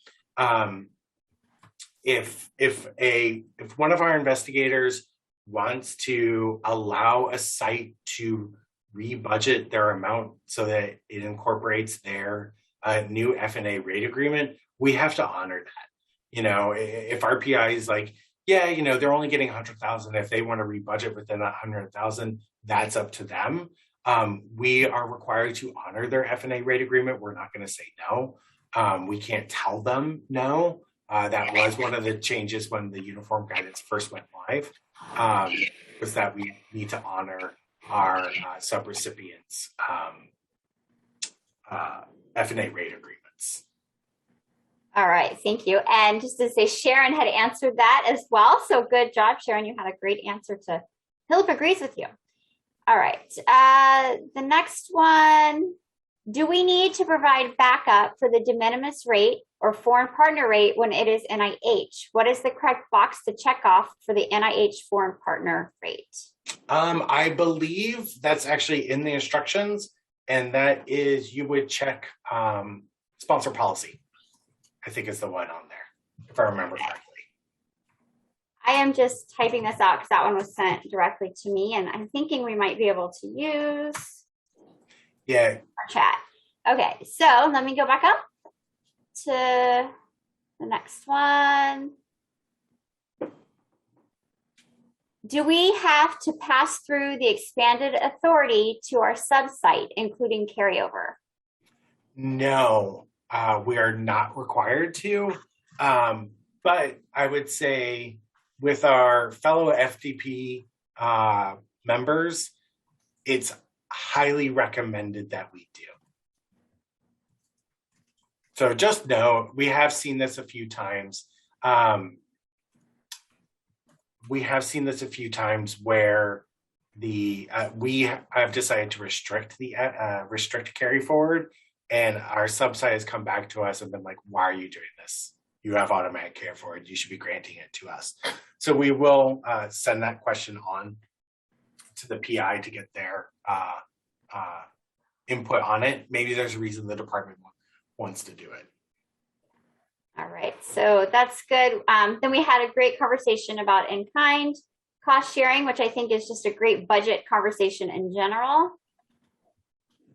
If one of our investigators wants to allow a site to rebudget their amount so that it incorporates their new FNA rate agreement, we have to honor that. You know, if RPI is like, yeah, you know, they're only getting 100,000. If they want to rebudget within 100,000, that's up to them. We are required to honor their FNA rate agreement. We're not going to say no. We can't tell them no. That was one of the changes when the uniform guidance first went live, was that we need to honor our subrecipients' FNA rate agreements. All right, thank you. And just to say, Sharon had answered that as well. So good job, Sharon. You had a great answer to, Philip agrees with you. All right, the next one, do we need to provide backup for the de minimis rate or foreign partner rate when it is NIH? What is the correct box to check off for the NIH foreign partner rate? I believe that's actually in the instructions, and that is you would check sponsor policy. I think is the one on there, if I remember correctly. I am just typing this out because that one was sent directly to me, and I'm thinking we might be able to use our chat. Okay, so let me go back up to the next one. Do we have to pass through the expanded authority to our sub-site, including carryover? No, we are not required to. But I would say with our fellow FDP members, it's highly recommended that we do. So just know, we have seen this a few times. We have seen this a few times where we have decided to restrict carry forward, and our sub-site has come back to us and been like, why are you doing this? You have automatic carry forward. You should be granting it to us. So we will send that question on to the PI to get their input on it, maybe there's a reason the department wants to do it. All right, so that's good. Then we had a great conversation about in-kind cost sharing, which I think is just a great budget conversation in general.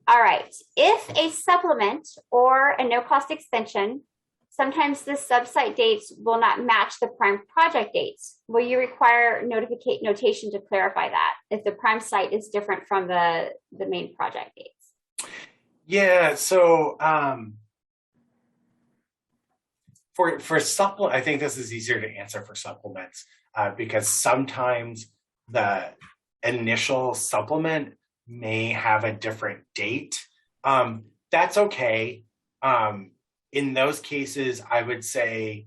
All right, if a supplement or a no-cost extension, sometimes the sub-site dates will not match the prime project dates. Will you require notation to clarify that if the prime site is different from the main project dates? Yeah, so for supplement, I think this is easier to answer for supplements because sometimes the initial supplement may have a different date. That's okay. In those cases, I would say,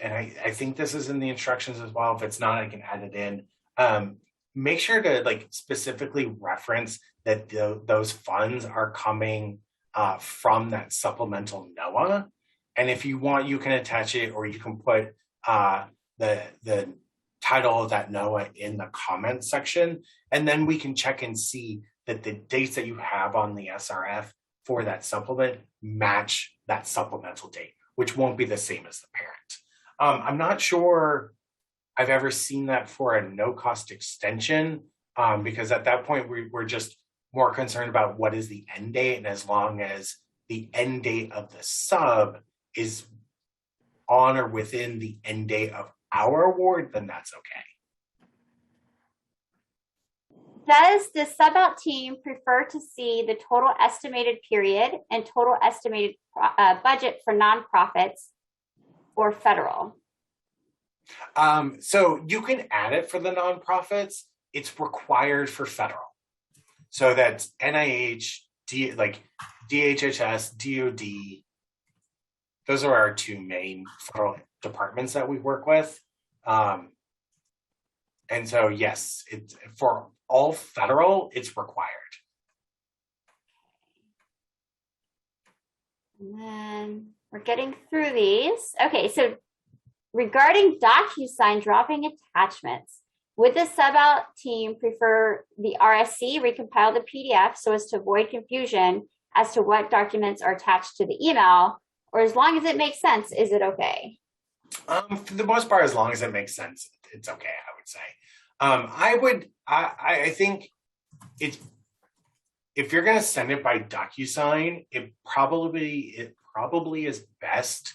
and I think this is in the instructions as well. If it's not, I can add it in. Make sure to like specifically reference that those funds are coming from that supplemental NOAA. And if you want, you can attach it, or you can put the title of that NOAA in the comments section, and then we can check and see that the dates that you have on the SRF for that supplement match that supplemental date, which won't be the same as the parent. I'm not sure I've ever seen that for a no-cost extension, because at that point we're just more concerned about what is the end date, and as long as the end date of the sub is on or within the end date of our award, then that's okay. Does the sub-out team prefer to see the total estimated period and total estimated budget for nonprofits or federal? So you can add it for the nonprofits. It's required for federal. So that's NIH, DHHS, DOD. Those are our two main federal departments that we work with. And so, yes, it's for all federal, it's required. And then we're getting through these. Okay, so regarding DocuSign dropping attachments, would the sub-out team prefer the RSC recompile the PDF so as to avoid confusion as to what documents are attached to the email, or as long as it makes sense, is it okay? For the most part, as long as it makes sense, it's okay, I would say. I think it's, if you're going to send it by DocuSign, it probably is best,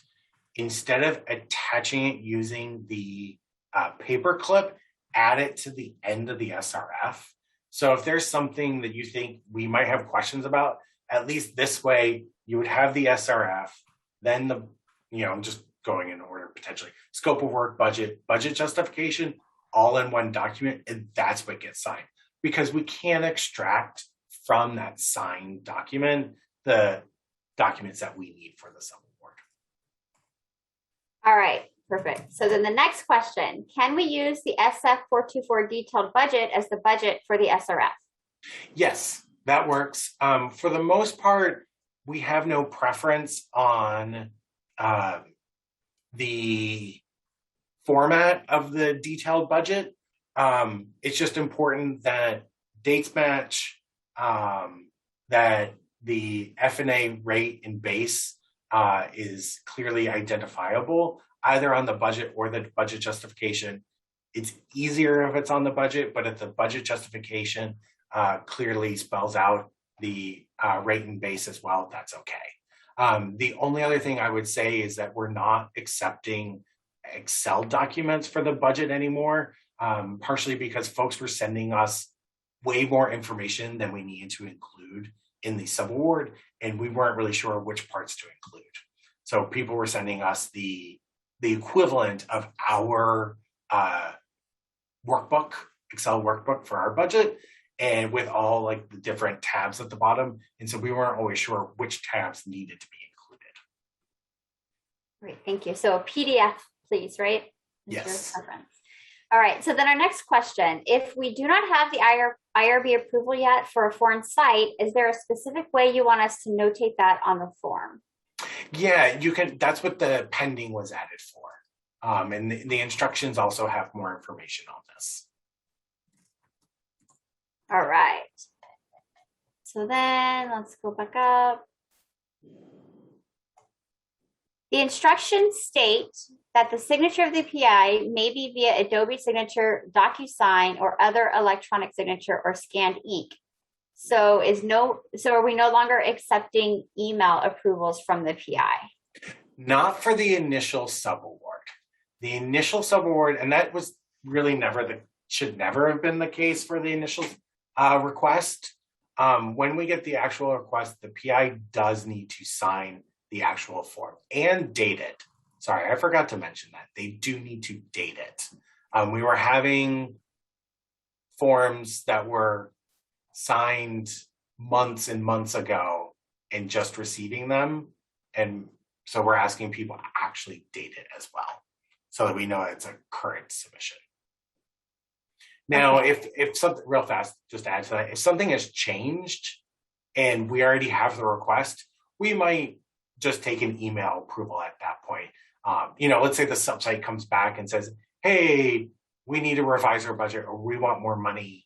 instead of attaching it using the paperclip, add it to the end of the SRF. So if there's something that you think we might have questions about, at least this way you would have the SRF, then the, just going in order potentially, scope of work, budget justification, all in one document, and that's what gets signed. Because we can't extract from that signed document the documents that we need for the subaward. All right, perfect. So then the next question, can we use the SF424 detailed budget as the budget for the SRF? Yes, that works. For the most part, we have no preference on the format of the detailed budget. It's just important that dates match, that the F&A rate and base is clearly identifiable, either on the budget or the budget justification. It's easier if it's on the budget, but if the budget justification clearly spells out the rate and base as well, that's okay. The only other thing I would say is that we're not accepting Excel documents for the budget anymore, partially because folks were sending us way more information than we needed to include in the subaward, and we weren't really sure which parts to include. So people were sending us the equivalent of our workbook, Excel workbook for our budget, and with all like the different tabs at the bottom. And so we weren't always sure which tabs needed to be included. Great, thank you. So a PDF, please, right? Yes. All right, so then our next question, if we do not have the IRB approval yet for a foreign site, is there a specific way you want us to notate that on the form? Yeah, you can, that's what the pending was added for. And the instructions also have more information on this. All right. So then let's go back up. The instructions state that the signature of the PI may be via Adobe Signature, DocuSign, or other electronic signature or scanned ink. So are we no longer accepting email approvals from the PI? Not for the initial subaward. The initial subaward, and that was really should never have been the case for the initial request. When we get the actual request, the PI does need to sign the actual form and date it. Sorry, I forgot to mention that. They do need to date it. We were having forms that were signed months and months ago and just receiving them. And so we're asking people to actually date it as well, so that we know it's a current submission. Now, if something, real fast, just to add to that, if something has changed and we already have the request, we might just take an email approval at that point. Let's say the subsite comes back and says, hey, we need to revise our budget, or we want more money.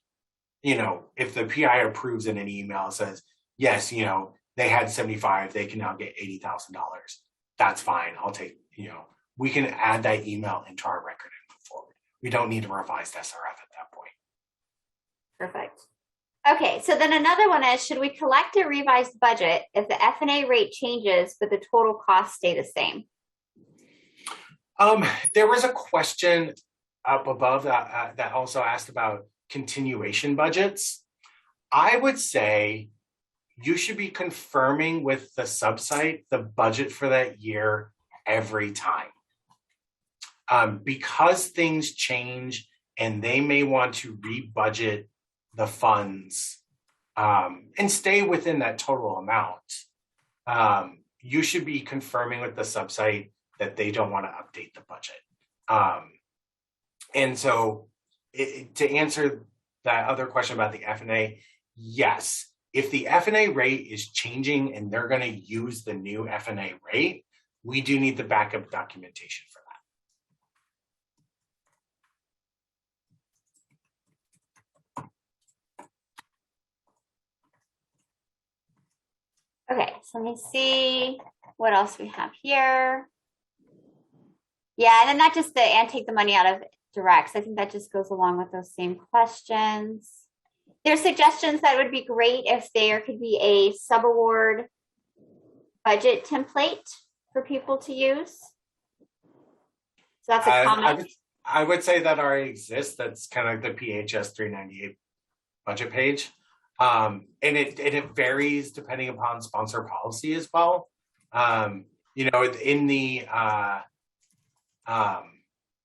If the PI approves in an email, says, yes, they had 75, they can now get $80,000. That's fine. I'll take, we can add that email into our record and move forward. We don't need a revised SRF at that point. Perfect. Okay, so then another one is, should we collect a revised budget if the F&A rate changes but the total costs stay the same? There was a question up above that also asked about continuation budgets. I would say you should be confirming with the subsite the budget for that year every time. Because things change and they may want to rebudget the funds and stay within that total amount, you should be confirming with the subsite that they don't want to update the budget. And so to answer that other question about the F&A, yes, if the F&A rate is changing and they're going to use the new F&A rate, we do need the backup documentation for that. Okay, so let me see what else we have here. Yeah, and then not just and take the money out of directs. I think that just goes along with those same questions. There's suggestions that would be great if there could be a subaward budget template for people to use. So that's a comment. I would say that already exists. That's kind of the PHS 398 budget page. And it varies depending upon sponsor policy as well.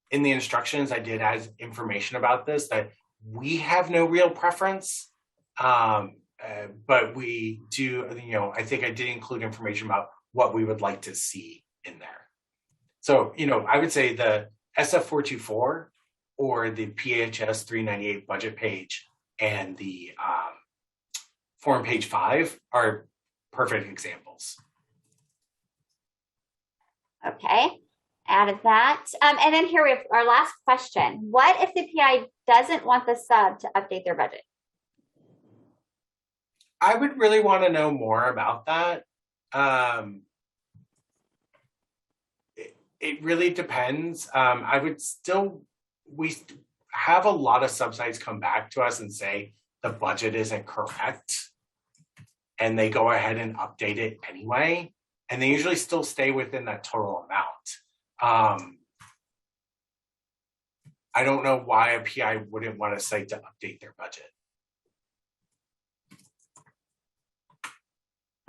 In the instructions, I did add information about this, that we have no real preference, but we do, I think I did include information about what we would like to see in there. So, I would say the SF424 or the PHS 398 budget page and the form page 5 are perfect examples. Okay. Added that. And then here we have our last question. What if the PI doesn't want the sub to update their budget? I would really want to know more about that. It really depends. We have a lot of subsites come back to us and say the budget isn't correct, and they go ahead and update it anyway. And they usually still stay within that total amount. I don't know why a PI wouldn't want a site to update their budget.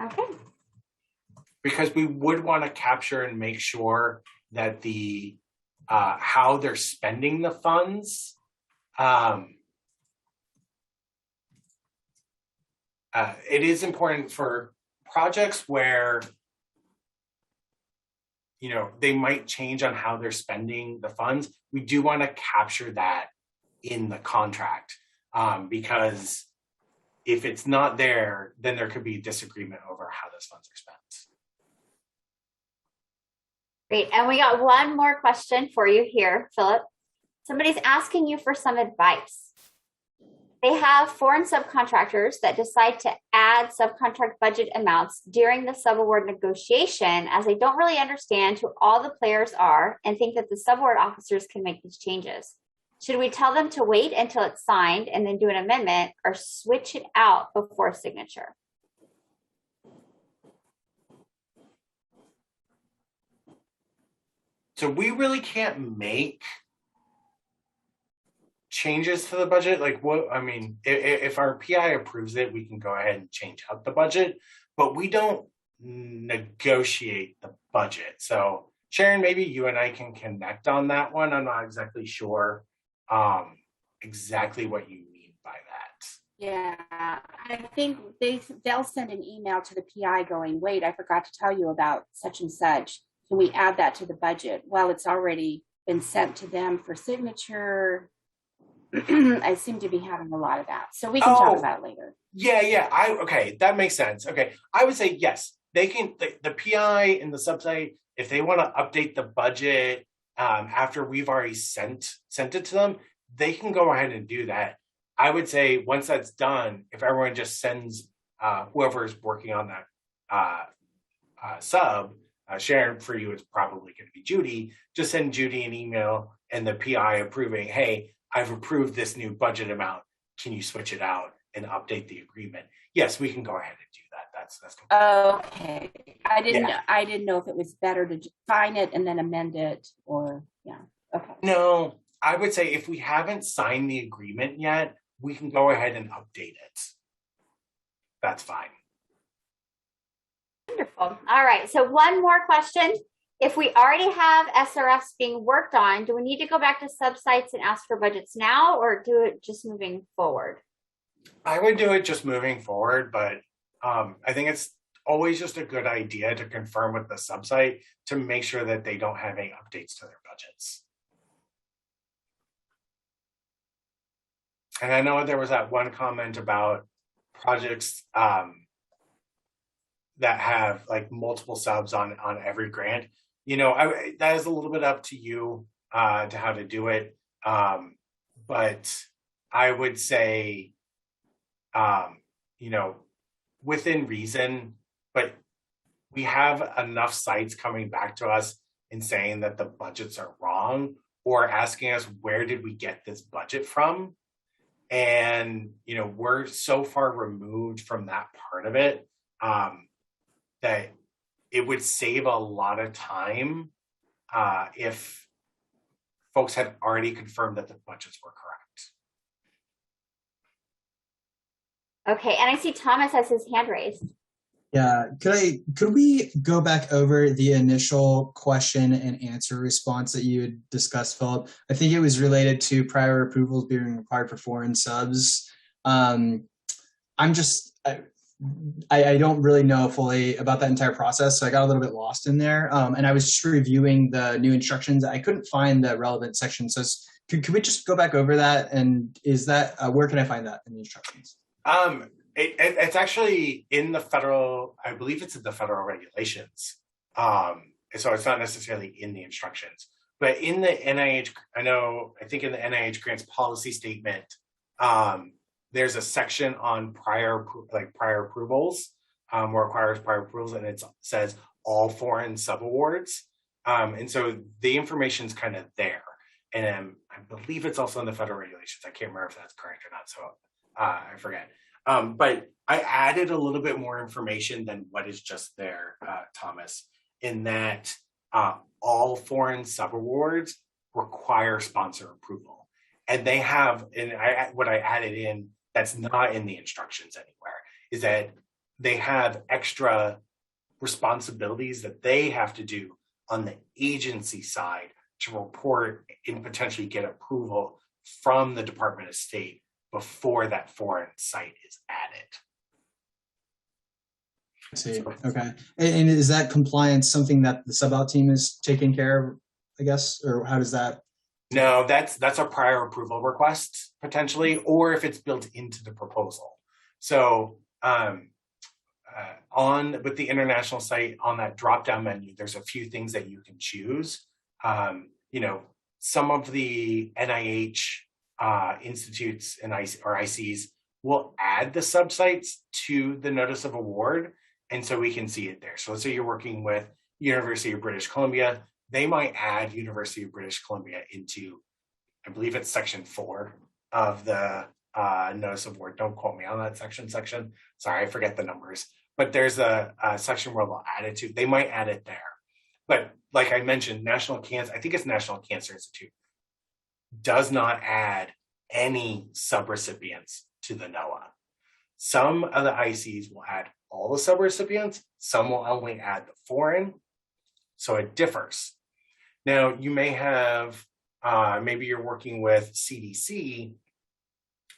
Okay. Because we would want to capture and make sure that the how they're spending the funds it is important for projects where they might change on how they're spending the funds. We do want to capture that in the contract because if it's not there, then there could be a disagreement over how those funds are spent. Great. And we got one more question for you here, Philip. Somebody's asking you for some advice. They have foreign subcontractors that decide to add subcontract budget amounts during the subaward negotiation, as they don't really understand who all the players are and think that the subaward officers can make these changes. Should we tell them to wait until it's signed and then do an amendment, or switch it out before signature? So we really can't make changes to the budget. Like what, I mean, if our PI approves it, we can go ahead and change out the budget, but we don't negotiate the budget. So Sharon, maybe you and I can connect on that one. I'm not exactly sure exactly what you mean by that. Yeah, I think they'll send an email to the PI going, wait, I forgot to tell you about such and such. Can we add that to the budget? Well, it's already been sent to them for signature. I seem to be having a lot of that. So we can talk about it later. Yeah. Okay, that makes sense. Okay. I would say yes, they can, the PI and the subsite, if they want to update the budget after we've already sent it to them, they can go ahead and do that. I would say once that's done, if everyone just sends whoever's working on that sub, Sharon, for you, it's probably going to be Judy, just send Judy an email and the PI approving, hey, I've approved this new budget amount. Can you switch it out and update the agreement? Yes, we can go ahead and do that. That's okay. I didn't know if it was better to sign it and then amend it, or okay. No, I would say if we haven't signed the agreement yet, we can go ahead and update it. That's fine. Wonderful. All right. So one more question. If we already have SRFs being worked on, do we need to go back to subsites and ask for budgets now, or do it just moving forward? I would do it just moving forward, but I think it's always just a good idea to confirm with the subsite to make sure that they don't have any updates to their budgets. And I know there was that one comment about projects that have like multiple subs on every grant. You know, that is a little bit up to you to how to do it. But I would say, you know, within reason, but we have enough sites coming back to us and saying that the budgets are wrong, or asking us, where did we get this budget from? And, you know, we're so far removed from that part of it that it would save a lot of time if folks had already confirmed that the budgets were correct. Okay, and I see Thomas has his hand raised. Yeah, could we go back over the initial question and answer response that you had discussed, Philip? I think it was related to prior approvals being required for foreign subs. I don't really know fully about that entire process, so I got a little bit lost in there. And I was just reviewing the new instructions. I couldn't find the relevant section. So could we just go back over that? And is that, where can I find that in the instructions? It's actually in the federal, I believe it's in the federal regulations. So it's not necessarily in the instructions, but in the NIH, I think in the NIH grants policy statement, there's a section on prior approvals, or requires prior approvals, and it says all foreign subawards. And so the information's kind of there. And I believe it's also in the federal regulations. I can't remember if that's correct or not, so I forget. But I added a little bit more information than what is just there, Thomas, in that all foreign subawards require sponsor approval. And they have, what I added in that's not in the instructions anywhere, is that they have extra responsibilities that they have to do on the agency side to report and potentially get approval from the Department of State before that foreign site is added. I see. Okay. And is that compliance something that the sub-out team is taking care of, I guess, or how does that? No, that's a prior approval request potentially, or if it's built into the proposal. So with the international site, on that drop-down menu, there's a few things that you can choose. You know, some of the NIH institutes and ICs will add the subsites to the notice of award. And so we can see it there. So let's say you're working with University of British Columbia, they might add University of British Columbia into, I believe it's section 4 of the notice of award. Don't quote me on that section. Sorry, I forget the numbers. But there's a section where they'll add it to. They might add it there. But like I mentioned, National Cancer Institute does not add any subrecipients to the NOAA. Some of the ICs will add all the subrecipients. Some will only add the foreign. So it differs. Now, you may have, maybe you're working with CDC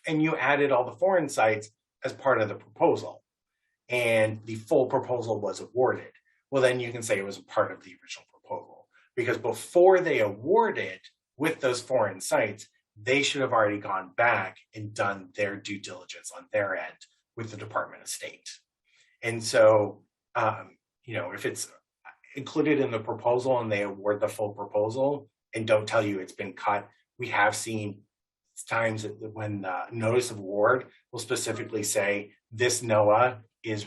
and you added all the foreign sites as part of the proposal and the full proposal was awarded. Well, then you can say it was a part of the original proposal because before they awarded with those foreign sites, they should have already gone back and done their due diligence on their end with the Department of State. And so, if it's included in the proposal and they award the full proposal and don't tell you it's been cut, we have seen times when the notice of award will specifically say this NOAA is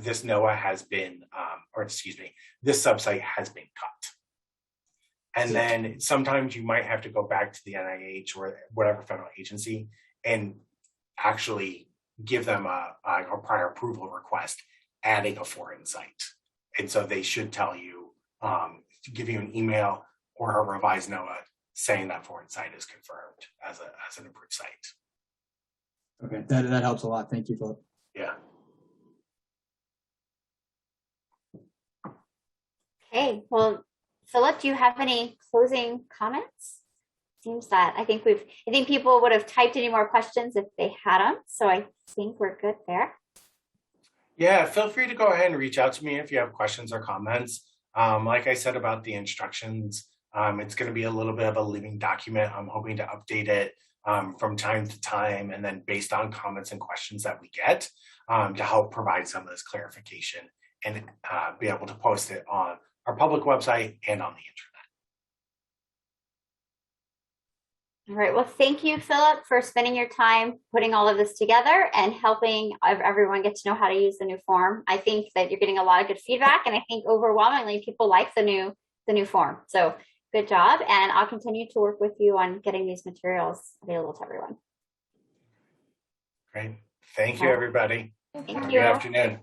this NOAA has been, this subsite has been cut. And then sometimes you might have to go back to the NIH or whatever federal agency and actually give them a prior approval request, adding a foreign site. And so they should tell you, give you an email or a revised NOAA saying that foreign site is confirmed as an approved site. Okay, that helps a lot. Thank you, Philip. Yeah. Okay, well, Philip, do you have any closing comments? Seems that I think people would have typed any more questions if they had them. So I think we're good there. Yeah, feel free to go ahead and reach out to me if you have questions or comments. Like I said about the instructions, it's going to be a little bit of a living document. I'm hoping to update it from time to time, and then based on comments and questions that we get to help provide some of this clarification and be able to post it on our public website and on the internet. All right. Well, thank you, Philip, for spending your time putting all of this together and helping everyone get to know how to use the new form. I think that you're getting a lot of good feedback, and I think overwhelmingly people like the new form. So good job, and I'll continue to work with you on getting these materials available to everyone. Great. Thank you, everybody. Thank you. Good afternoon.